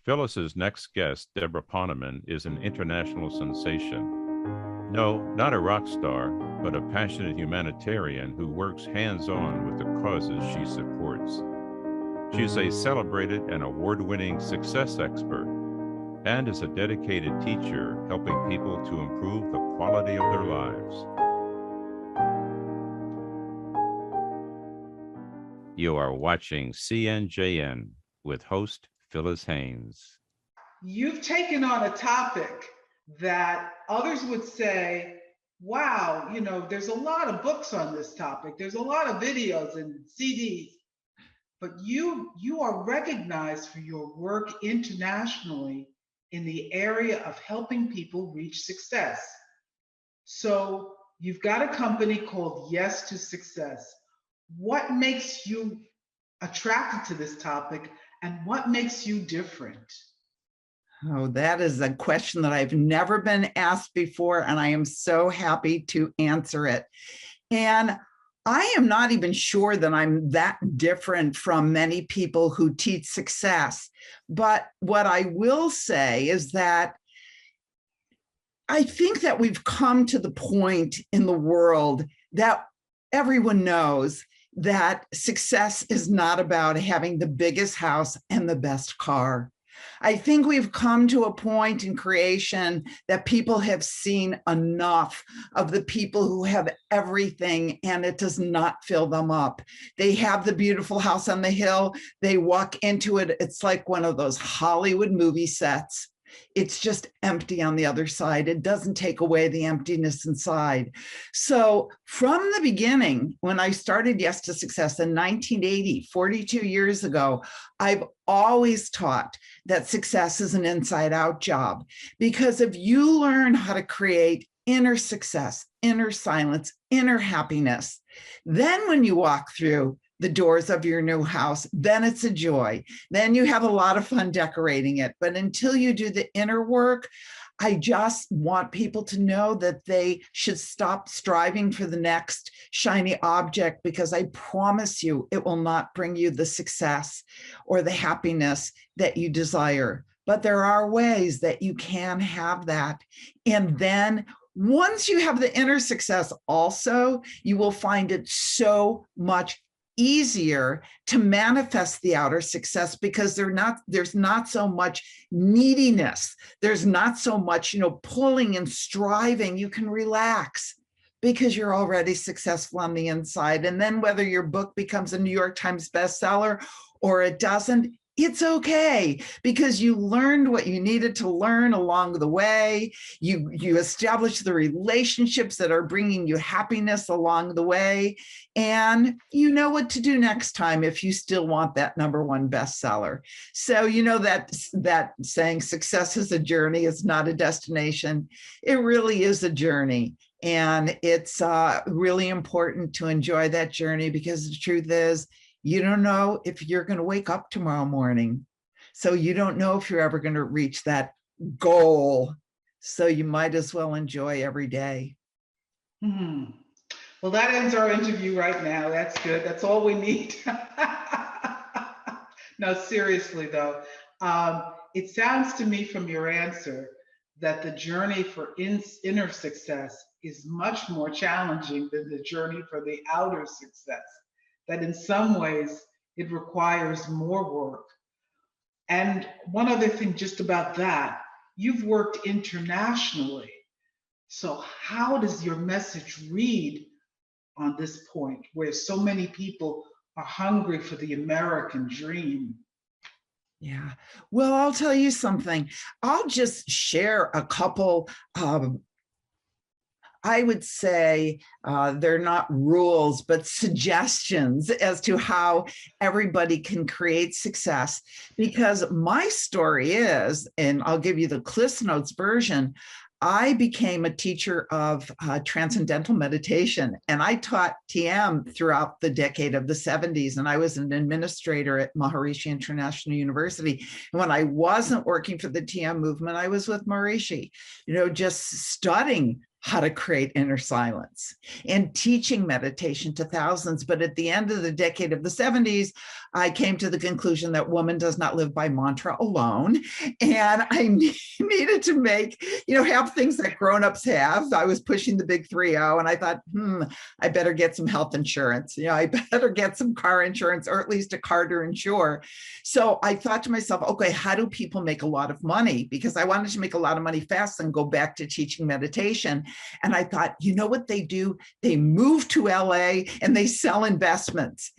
Phyllis's next guest, Debra Poneman, is an international sensation. No, not a rock star, but a passionate humanitarian who works hands-on with the causes she supports. She is a celebrated and award-winning success expert and is a dedicated teacher helping people to improve the quality of their lives. You are watching CNJN with host Phyllis Haynes. You've taken on a topic that others would say, wow, there's a lot of books on this topic. There's a lot of videos and CDs, but you are recognized for your work internationally in the area of helping people reach success. So you've got a company called Yes to Success. What makes you attracted to this topic and what makes you different? Oh, that is a question that I've never been asked before, and I am so happy to answer it. And I am not even sure that I'm that different from many people who teach success. But what I will say is that I think that we've come to the point in the world that everyone knows that success is not about having the biggest house and the best car. I think we've come to a point in creation that people have seen enough of the people who have everything and it does not fill them up. They have the beautiful house on the hill. They walk into it. It's like one of those Hollywood movie sets. It's just empty on the other side. It doesn't take away the emptiness inside. So from the beginning, when I started Yes to Success in 1980, 42 years ago, I've always taught that success is an inside-out job. Because if you learn how to create inner success, inner silence, inner happiness, then when you walk through the doors of your new house, then it's a joy. Then you have a lot of fun decorating it. But until you do the inner work, I just want people to know that they should stop striving for the next shiny object, because I promise you it will not bring you the success or the happiness that you desire. But there are ways that you can have that. And then once you have the inner success also, you will find it so much easier to manifest the outer success, because there's not so much neediness. There's not so much, pulling and striving. You can relax because you're already successful on the inside. And then whether your book becomes a New York Times bestseller or it doesn't, it's okay, because you learned what you needed to learn along the way. You established the relationships that are bringing you happiness along the way. And you know what to do next time if you still want that #1 bestseller. So that saying, success is a journey, it's not a destination. It really is a journey. And it's really important to enjoy that journey, because the truth is, you don't know if you're going to wake up tomorrow morning. So you don't know if you're ever going to reach that goal. So you might as well enjoy every day. Well, that ends our interview right now. That's good. That's all we need. No, seriously though, it sounds to me from your answer that the journey for inner success is much more challenging than the journey for the outer success. That in some ways it requires more work. And one other thing just about that, you've worked internationally. So how does your message read on this point where so many people are hungry for the American dream? Yeah, well, I'll tell you something. I'll just share a couple I would say they're not rules, but suggestions as to how everybody can create success. Because my story is, and I'll give you the Cliff Notes version, I became a teacher of transcendental meditation, and I taught TM throughout the decade of the 70s, and I was an administrator at Maharishi International University. And when I wasn't working for the TM movement, I was with Maharishi, just studying how to create inner silence and teaching meditation to thousands. But at the end of the decade of the 70s, I came to the conclusion that woman does not live by mantra alone. And I needed to make, have things that grownups have. I was pushing the big 3-0 and I thought, I better get some health insurance. I better get some car insurance, or at least a car to insure. So I thought to myself, okay, how do people make a lot of money? Because I wanted to make a lot of money fast and go back to teaching meditation. And I thought, you know what they do? They move to LA and they sell investments.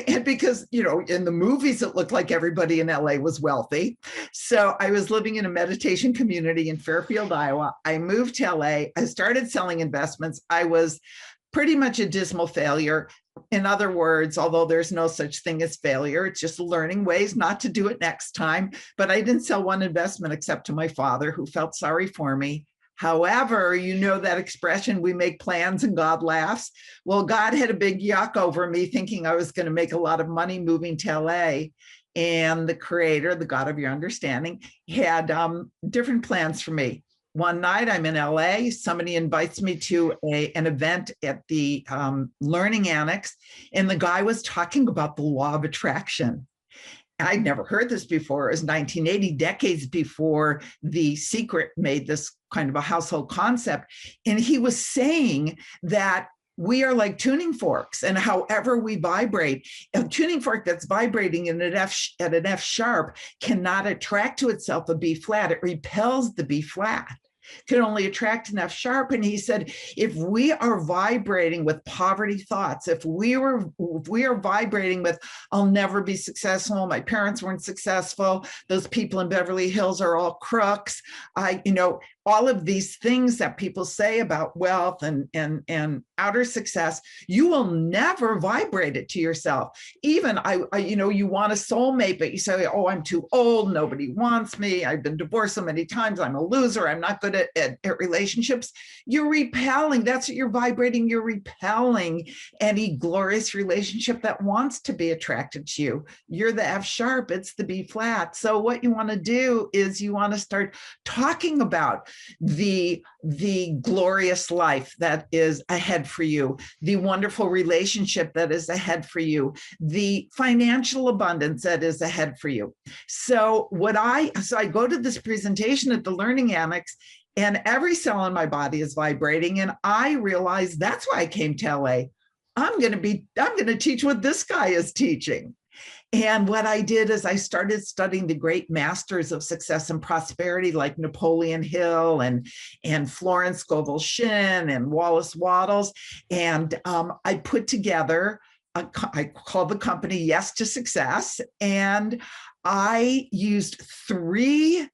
And because, in the movies, it looked like everybody in LA was wealthy. So I was living in a meditation community in Fairfield, Iowa. I moved to LA. I started selling investments. I was pretty much a dismal failure. In other words, although there's no such thing as failure, it's just learning ways not to do it next time. But I didn't sell one investment except to my father, who felt sorry for me. However, that expression, we make plans and God laughs. Well, God had a big yuck over me thinking I was going to make a lot of money moving to LA. And the creator, the God of your understanding, had different plans for me. One night I'm in LA, somebody invites me to an event at the Learning Annex, and the guy was talking about the law of attraction. I'd never heard this before. It was 1980, decades before The Secret made this kind of a household concept. And he was saying that we are like tuning forks, and however we vibrate, a tuning fork that's vibrating at an F sharp cannot attract to itself a B flat. It repels the B flat. Can only attract an F sharp. And he said, if we are vibrating with poverty thoughts, if we are vibrating with, I'll never be successful, my parents weren't successful, those people in Beverly Hills are all crooks, all of these things that people say about wealth and outer success, you will never vibrate it to yourself. Even you want a soulmate, but you say, oh, I'm too old, nobody wants me, I've been divorced so many times, I'm a loser, I'm not good at relationships. You're repelling. That's what you're vibrating. You're repelling any glorious relationship that wants to be attracted to you. You're the F sharp, it's the B flat. So what you want to do is you want to start talking about the glorious life that is ahead for you, the wonderful relationship that is ahead for you, the financial abundance that is ahead for you. So I go to this presentation at the Learning Annex, and every cell in my body is vibrating, and I realize that's why I came to LA. I'm going to teach what this guy is teaching. And what I did is I started studying the great masters of success and prosperity, like Napoleon Hill and Florence Scovel Shinn and Wallace Wattles. And I put together, I called the company Yes to Success. And I used 3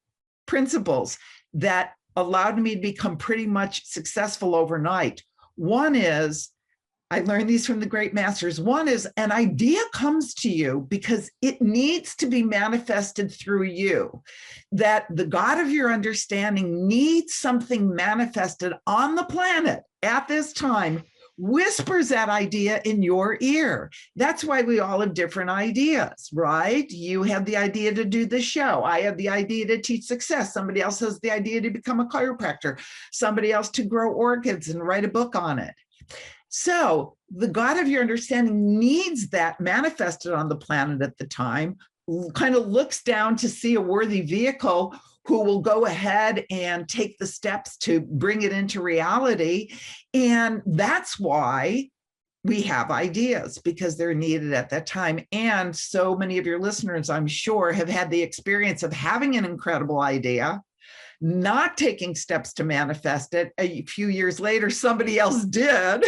principles that allowed me to become pretty much successful overnight. One is, I learned these from the great masters. One is, an idea comes to you because it needs to be manifested through you. That the God of your understanding needs something manifested on the planet at this time, whispers that idea in your ear. That's why we all have different ideas, right? You have the idea to do this show. I have the idea to teach success. Somebody else has the idea to become a chiropractor. Somebody else to grow orchids and write a book on it. So the God of your understanding needs that manifested on the planet at the time, kind of looks down to see a worthy vehicle who will go ahead and take the steps to bring it into reality. And that's why we have ideas, because they're needed at that time. And so many of your listeners, I'm sure, have had the experience of having an incredible idea, not taking steps to manifest it. A few years later, somebody else did.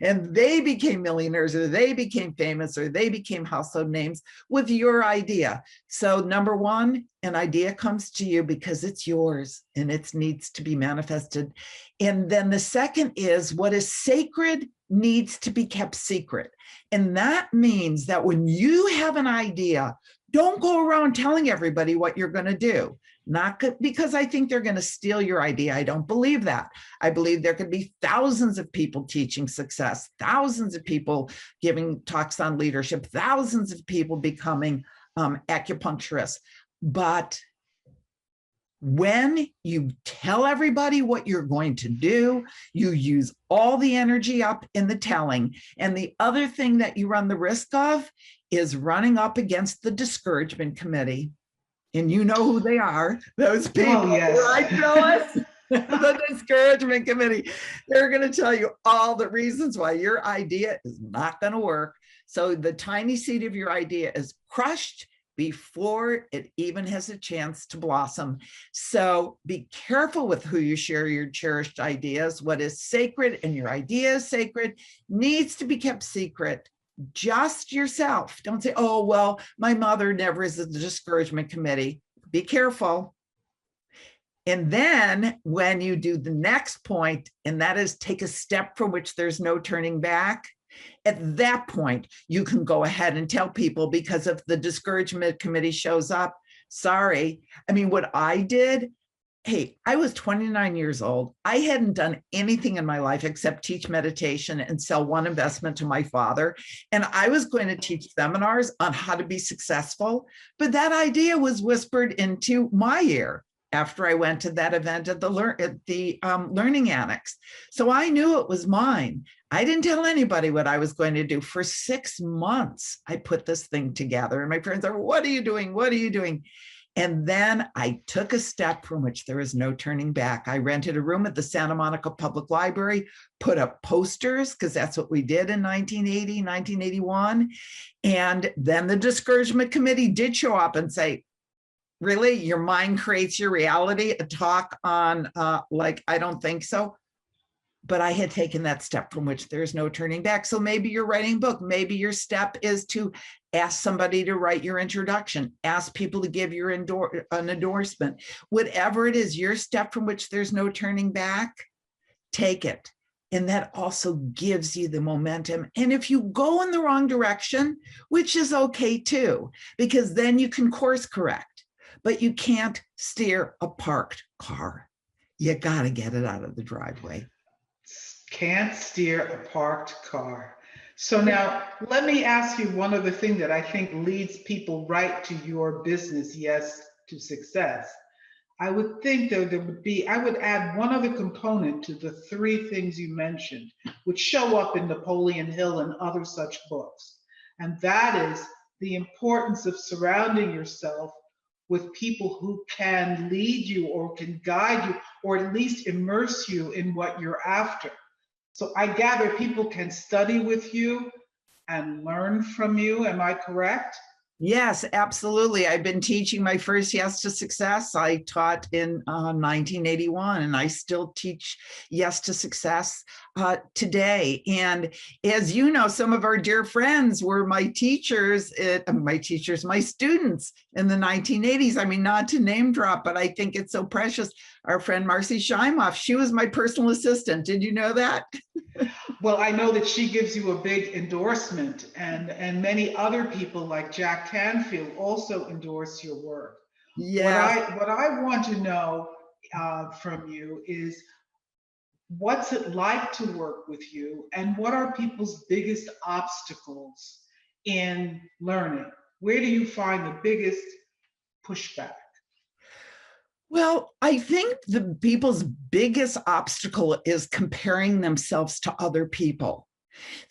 And they became millionaires, or they became famous, or they became household names with your idea. So number one, an idea comes to you because it's yours and it needs to be manifested. And then the second is, what is sacred needs to be kept secret. And that means that when you have an idea, don't go around telling everybody what you're going to do. Not because I think they're going to steal your idea. I don't believe that. I believe there could be thousands of people teaching success, thousands of people giving talks on leadership, thousands of people becoming acupuncturists. But When you tell everybody what you're going to do, you use all the energy up in the telling. And the other thing that you run the risk of is running up against the discouragement committee. And you know who they are, those people, Oh, yes. right, Phyllis? The discouragement committee. They're going to tell you all the reasons why your idea is not going to work. So the tiny seed of your idea is crushed before it even has a chance to blossom. So be careful with who you share your cherished ideas. What is sacred, and your idea is sacred, needs to be kept secret. Just yourself. Don't say, oh, well, my mother never is in the discouragement committee. Be careful. And then when you do the next point, and that is take a step from which there's no turning back, at that point, you can go ahead and tell people, because if the discouragement committee shows up, sorry. I mean, what I did, hey, I was 29 years old. I hadn't done anything in my life except teach meditation and sell one investment to my father. And I was going to teach seminars on how to be successful. But that idea was whispered into my ear after I went to that event at the Learning Annex. So I knew it was mine. I didn't tell anybody what I was going to do. For 6 months, I put this thing together. And my friends are, what are you doing? What are you doing? And then I took a step from which there is no turning back. I rented a room at the Santa Monica Public Library, put up posters, because that's what we did in 1980, 1981. And then the discouragement committee did show up and say, really, your mind creates your reality? A talk on like, I don't think so. But I had taken that step from which there's no turning back. So maybe you're writing a book. Maybe your step is to ask somebody to write your introduction, ask people to give you an endorsement. Whatever it is, your step from which there's no turning back, take it. And that also gives you the momentum. And if you go in the wrong direction, which is okay too, because then you can course correct, but you can't steer a parked car. You got to get it out of the driveway. Can't steer a parked car. So now let me ask you one other thing that I think leads people right to your business, yes, to success. I would think that I would add one other component to the three things you mentioned, which show up in Napoleon Hill and other such books. And that is the importance of surrounding yourself with people who can lead you or can guide you, or at least immerse you in what you're after. So I gather people can study with you and learn from you. Am I correct? Yes, absolutely. I've been teaching my first Yes to Success. I taught in 1981, and I still teach Yes to Success today. And as you know, some of our dear friends were my teachers, my students in the 1980s. I mean, not to name drop, but I think it's so precious. Our friend Marcy Scheimoff, she was my personal assistant. Did you know that? Well, I know that she gives you a big endorsement, and many other people like Jack Canfield also endorse your work. Yeah. What I want to know from you is, what's it like to work with you, and what are people's biggest obstacles in learning? Where do you find the biggest pushback? Well, I think the people's biggest obstacle is comparing themselves to other people,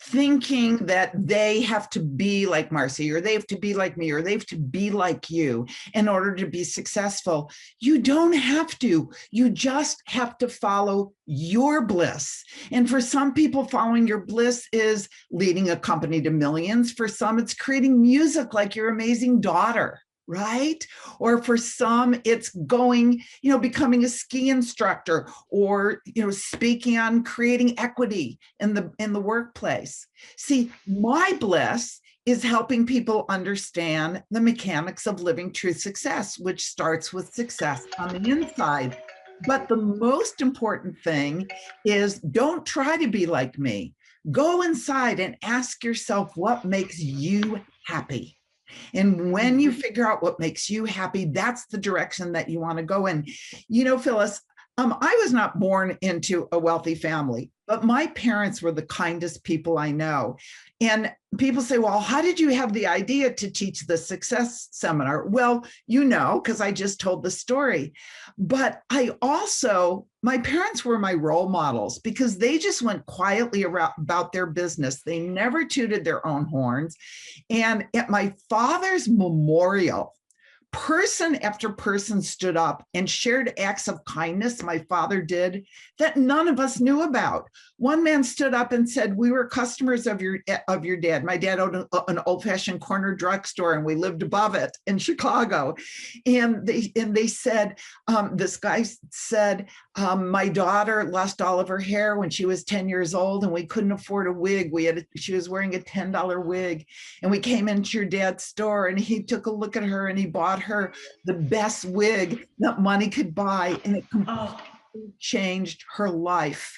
thinking that they have to be like Marcy, or they have to be like me, or they have to be like you in order to be successful. You don't have to. You just have to follow your bliss. And for some people, following your bliss is leading a company to millions. For some, it's creating music like your amazing daughter, right? Or for some, it's going, becoming a ski instructor, or, speaking on creating equity in the workplace. See, my bliss is helping people understand the mechanics of living true success, which starts with success on the inside. But the most important thing is, don't try to be like me. Go inside and ask yourself what makes you happy. And when you figure out what makes you happy, that's the direction that you want to go in. Phyllis, I was not born into a wealthy family, but my parents were the kindest people I know. And people say, well, how did you have the idea to teach the success seminar? Well, because I just told the story. But my parents were my role models because they just went quietly about their business. They never tooted their own horns. And at my father's memorial, person after person stood up and shared acts of kindness my father did that none of us knew about. One man stood up and said, we were customers of your dad. My dad owned an old-fashioned corner drugstore and we lived above it in Chicago. And they said, this guy said, my daughter lost all of her hair when she was 10 years old and we couldn't afford a wig. She was wearing a $10 wig. And we came into your dad's store and he took a look at her and he bought her the best wig that money could buy. And it completely changed her life.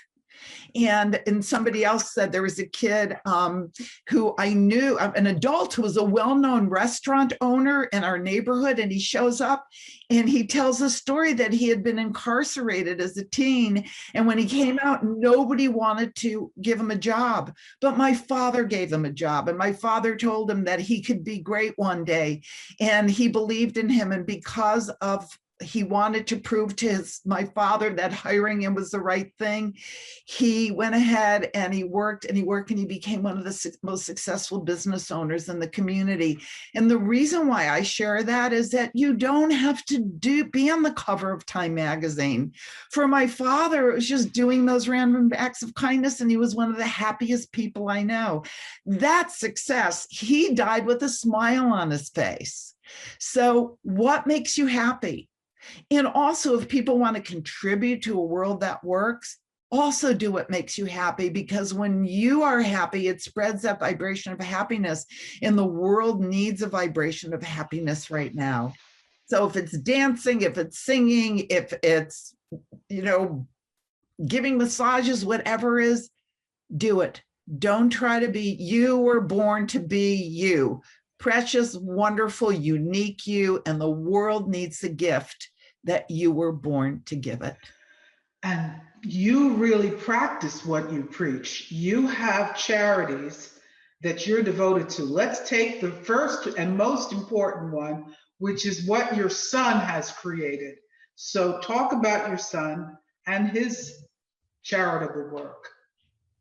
And somebody else said there was a kid who I knew, an adult who was a well-known restaurant owner in our neighborhood. And he shows up and he tells a story that he had been incarcerated as a teen. And when he came out, nobody wanted to give him a job. But my father gave him a job. And my father told him that he could be great one day. And he believed in him. And because of he wanted to prove to my father that hiring him was the right thing. He went ahead and he worked and he became one of the most successful business owners in the community. And the reason why I share that is that you don't have to be on the cover of Time magazine. For my father, it was just doing those random acts of kindness, and he was one of the happiest people I know. That's success. He died with a smile on his face. So what makes you happy? And also, if people want to contribute to a world that works, also do what makes you happy, because when you are happy, it spreads that vibration of happiness, and the world needs a vibration of happiness right now. So if it's dancing, if it's singing, if it's, giving massages, whatever is, do it. Don't try to be, you were born to be you. Precious, wonderful, unique you, and the world needs the gift that you were born to give it. And you really practice what you preach. You have charities that you're devoted to. Let's take the first and most important one, which is what your son has created. So talk about your son and his charitable work.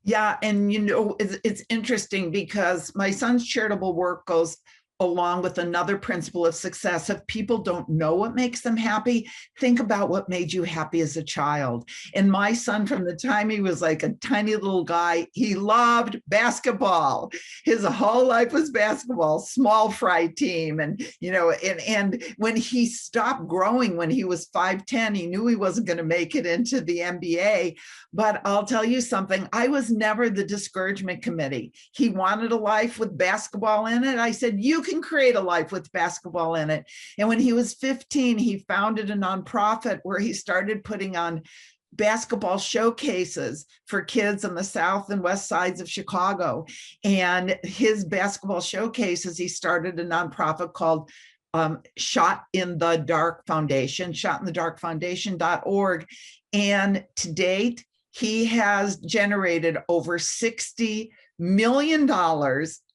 Yeah, and it's interesting because my son's charitable work goes along with another principle of success. If people don't know what makes them happy, think about what made you happy as a child. And my son, from the time he was like a tiny little guy, he loved basketball. His whole life was basketball, small fry team. And, and when he stopped growing, when he was 5'10", he knew he wasn't going to make it into the NBA. But I'll tell you something, I was never the discouragement committee. He wanted a life with basketball in it. I said, you can create a life with basketball in it. And when he was 15, he founded a nonprofit where he started putting on basketball showcases for kids on the south and west sides of Chicago. And his basketball showcases, he started a nonprofit called Shot in the Dark Foundation, shotinthedarkfoundation.org. And to date, he has generated over $60 million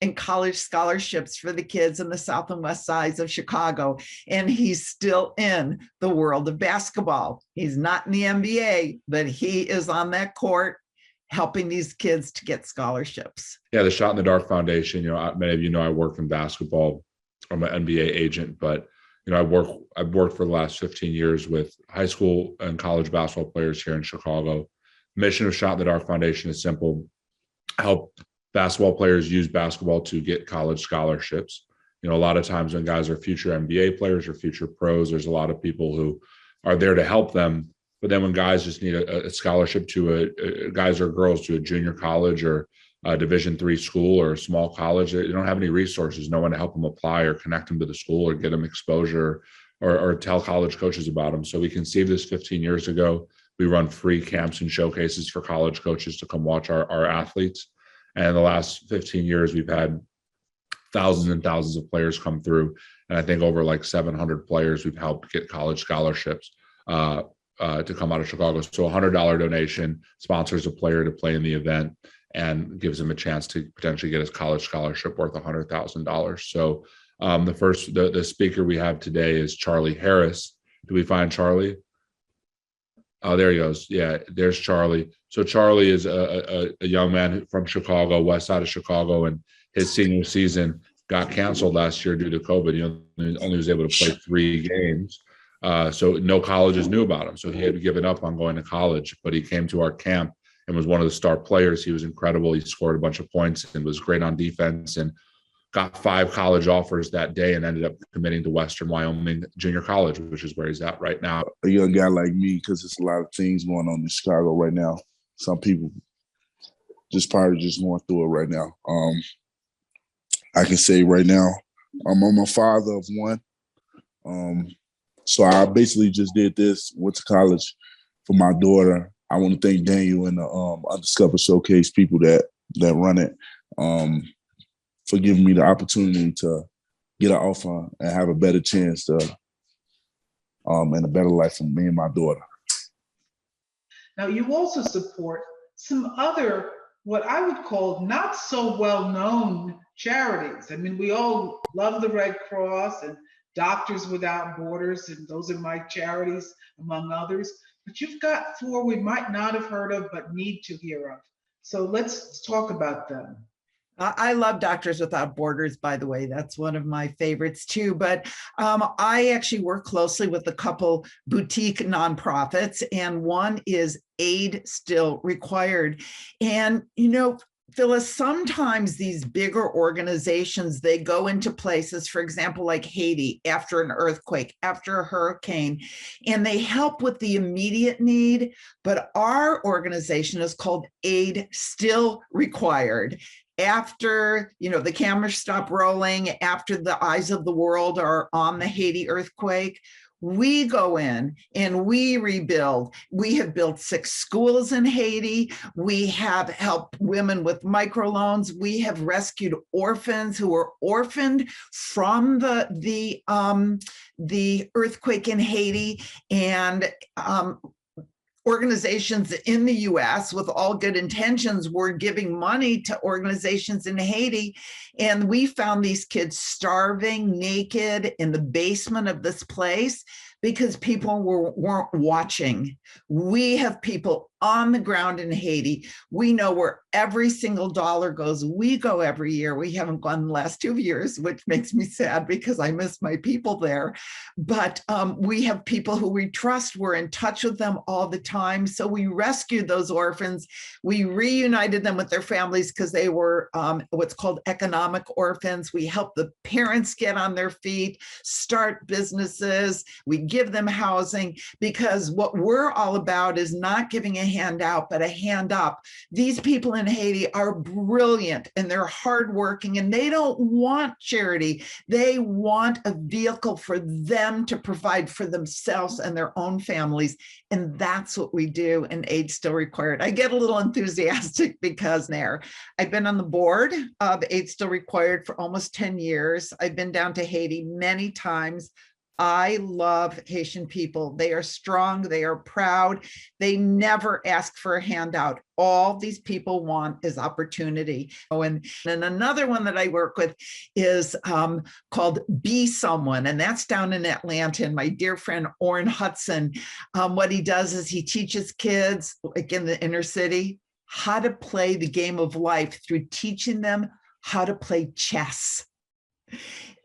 in college scholarships for the kids in the south and west sides of Chicago. And he's still in the world of basketball. He's not in the NBA, but he is on that court helping these kids to get scholarships. Yeah, the Shot in the Dark Foundation, many of you know I work in basketball. I'm an NBA agent, but I've worked for the last 15 years with high school and college basketball players here in Chicago. The mission of Shot in the Dark Foundation is simple: help basketball players use basketball to get college scholarships. A lot of times when guys are future NBA players or future pros, there's a lot of people who are there to help them. But then when guys just need a scholarship to guys or girls to a junior college or a Division III school or a small college, they don't have any resources, no one to help them apply or connect them to the school or get them exposure or tell college coaches about them. So we conceived this 15 years ago. We run free camps and showcases for college coaches to come watch our athletes. And in the last 15 years, we've had thousands and thousands of players come through. And I think over like 700 players we've helped get college scholarships to come out of Chicago. So $100 donation sponsors a player to play in the event. and gives him a chance to potentially get his college scholarship worth $100,000. So the speaker we have today is Charlie Harris. Do we find Charlie? Oh, there he goes. Yeah, there's Charlie. So Charlie is a young man from Chicago, west side of Chicago, and his senior season got canceled last year due to COVID. He only was able to play 3 games. So no colleges knew about him. So he had given up on going to college, but he came to our camp and was one of the star players. He was incredible. He scored a bunch of points and was great on defense and got 5 college offers that day and ended up committing to Western Wyoming Junior College, which is where he's at right now. A young guy like me, because there's a lot of things going on in Chicago right now. Some people just probably just going through it right now. I can say right now, I'm a father of one. So I basically just did this, went to college for my daughter. I want to thank Daniel and the Undiscovered Showcase people that run it for giving me the opportunity to get an offer and have a better chance to and a better life for me and my daughter. Now, you also support some other, what I would call not so well-known charities. I mean, we all love the Red Cross and Doctors Without Borders, and those are my charities, among others. But you've got 4 we might not have heard of, but need to hear of. So let's talk about them. I love Doctors Without Borders, by the way. That's one of my favorites too. But I actually work closely with a couple boutique nonprofits, and one is Aid Still Required. And, you know, Phyllis, sometimes these bigger organizations, they go into places, for example, like Haiti, after an earthquake, after a hurricane, and they help with the immediate need. But our organization is called Aid Still Required. After, you know, the cameras stop rolling, after the eyes of the world are on the Haiti earthquake, we go in and we rebuild. We have built 6 schools in Haiti. We have helped women with microloans. We have rescued orphans who were orphaned from the earthquake in Haiti, and organizations in the US with all good intentions were giving money to organizations in Haiti. And we found these kids starving, naked in the basement of this place because people weren't watching. We have people on the ground in Haiti. We know where every single dollar goes. We go every year. We haven't gone the last 2 years, which makes me sad because I miss my people there. But we have people who we trust. We're in touch with them all the time. So we rescued those orphans. We reunited them with their families because they were what's called economic orphans. We help the parents get on their feet, start businesses. We give them housing, because what we're all about is not giving a handout, but a hand up. These people in Haiti are brilliant and they're hardworking, and they don't want charity. They want a vehicle for them to provide for themselves and their own families. And that's what we do in Aid Still Required. I get a little enthusiastic because I've been on the board of Aid Still Required for almost 10 years. I've been down to Haiti many times. I love Haitian people. They are strong. They are proud. They never ask for a handout. All these people want is opportunity. Oh, and another one that I work with is called Be Someone, and that's down in Atlanta. And my dear friend, Orrin Hudson, what he does is he teaches kids, like in the inner city, how to play the game of life through teaching them how to play chess.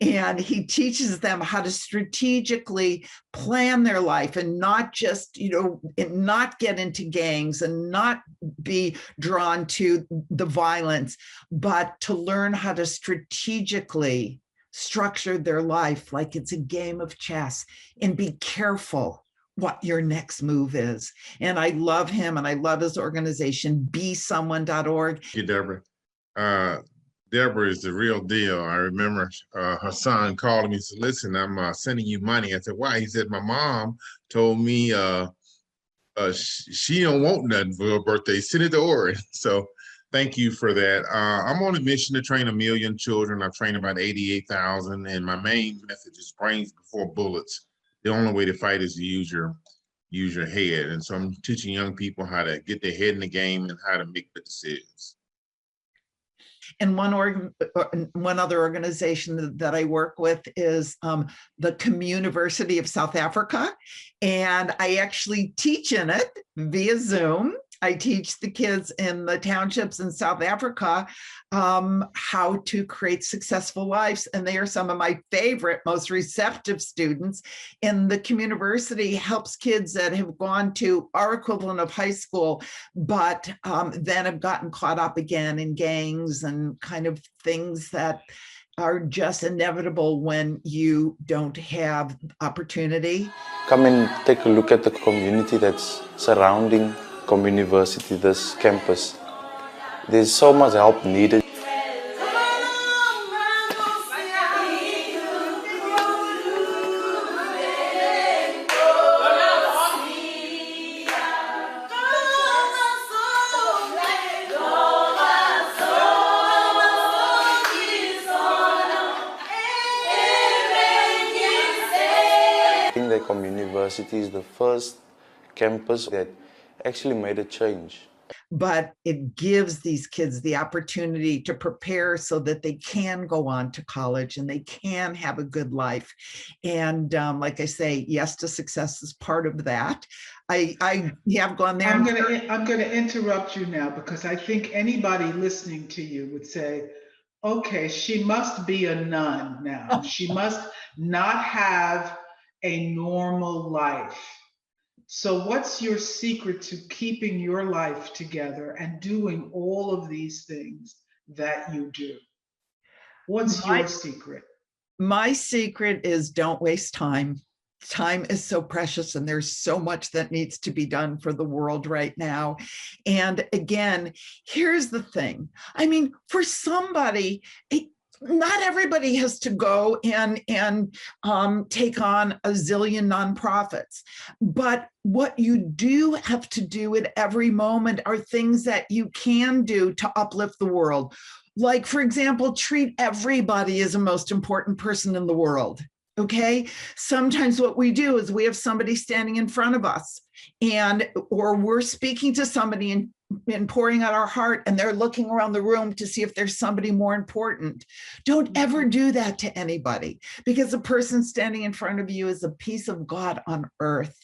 And he teaches them how to strategically plan their life and not just, and not get into gangs and not be drawn to the violence, but to learn how to strategically structure their life like it's a game of chess, and be careful what your next move is. And I love him, and I love his organization, besomeone.org. Thank you, Debra. Debra is the real deal. I remember her son called me and said, listen, I'm sending you money. I said, why? He said, my mom told me she don't want nothing for her birthday. Send it to Orrin. So thank you for that. I'm on a mission to train 1 million children. I've trained about 88,000, and my main message is brains before bullets. The only way to fight is to use your head. And so I'm teaching young people how to get their head in the game and how to make good decisions. And one other organization that I work with is the Communiversity of South Africa. And I actually teach in it via Zoom. I teach the kids in the townships in South Africa how to create successful lives. And they are some of my favorite, most receptive students. And the Communiversity helps kids that have gone to our equivalent of high school, but then have gotten caught up again in gangs and kind of things that are just inevitable when you don't have opportunity. Come and take a look at the community that's surrounding Communiversity, this campus. There's so much help needed. I think that Communiversity is the first campus that actually made a change. But it gives these kids the opportunity to prepare so that they can go on to college and they can have a good life. And like I say, yes to success is part of that. I have gone there. I'm going to interrupt you now, because I think anybody listening to you would say, okay, she must be a nun now. She must not have a normal life. So what's your secret to keeping your life together and doing all of these things that you do? What's your secret? My secret is don't waste time. Time is so precious, and there's so much that needs to be done for the world right now. And again, here's the thing. I mean, for somebody, not everybody has to go and take on a zillion nonprofits, but what you do have to do at every moment are things that you can do to uplift the world. Like, for example, treat everybody as the most important person in the world. Okay. Sometimes what we do is we have somebody standing in front of us, or we're speaking to somebody and pouring out our heart, and they're looking around the room to see if there's somebody more important. Don't ever do that to anybody, because the person standing in front of you is a piece of God on earth.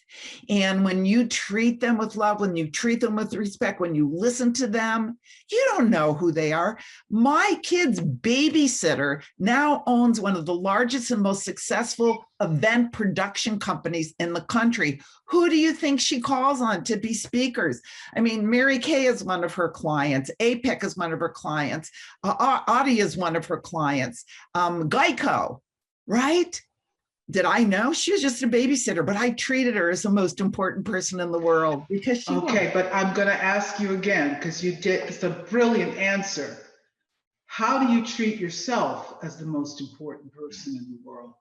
And when you treat them with love, when you treat them with respect, when you listen to them, you don't know who they are. My kid's babysitter now owns one of the largest and most successful event production companies in the country. Who do you think she calls on to be speakers? I mean, Mary Kay is one of her clients. APEC is one of her clients. Audi is one of her clients. Geico, right? Did I know? She was just a babysitter, but I treated her as the most important person in the world because she Okay, but I'm going to ask you again, because you did. It's a brilliant answer. How do you treat yourself as the most important person in the world?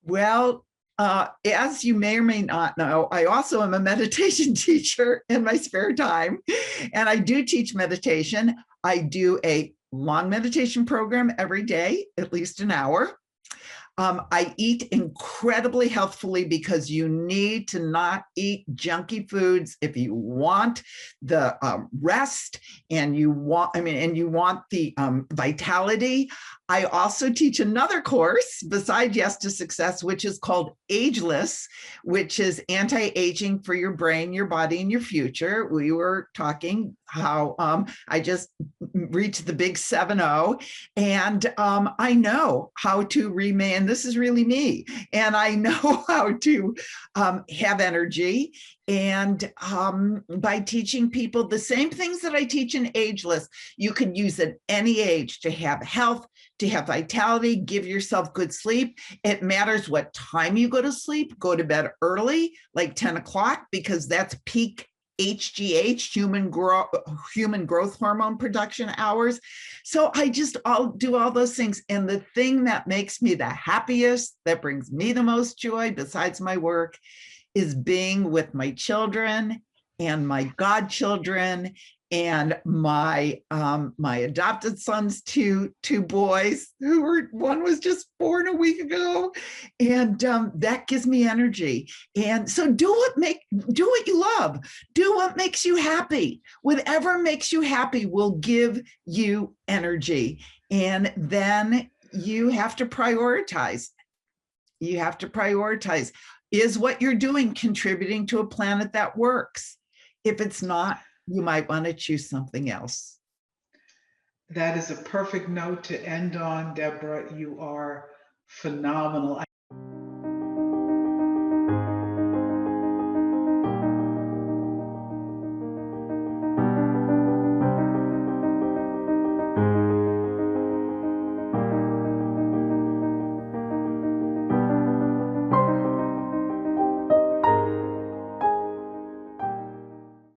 Well, as you may or may not know, I also am a meditation teacher in my spare time, and I do teach meditation. I do a long meditation program every day, at least an hour. I eat incredibly healthfully, because you need to not eat junky foods if you want the rest and you want the vitality. I also teach another course besides Yes to Success, which is called Ageless, which is anti-aging for your brain, your body, and your future. We were talking how I just reached the big 7-0, and I know how to remain. This is really me, and I know how to have energy. And by teaching people the same things that I teach in Ageless, you can use at any age to have health, to have vitality, give yourself good sleep. It matters what time you go to sleep. Go to bed early, like 10 o'clock, because that's peak HGH, human growth hormone production hours. So I'll do all those things. And the thing that makes me the happiest, that brings me the most joy besides my work, is being with my children and my godchildren And my my adopted son's two boys, one was just born a week ago, and that gives me energy. And so do what you love, do what makes you happy. Whatever makes you happy will give you energy, and then you have to prioritize. You have to prioritize. Is what you're doing contributing to a planet that works? If it's not, you might want to choose something else. That is a perfect note to end on, Debra. You are phenomenal.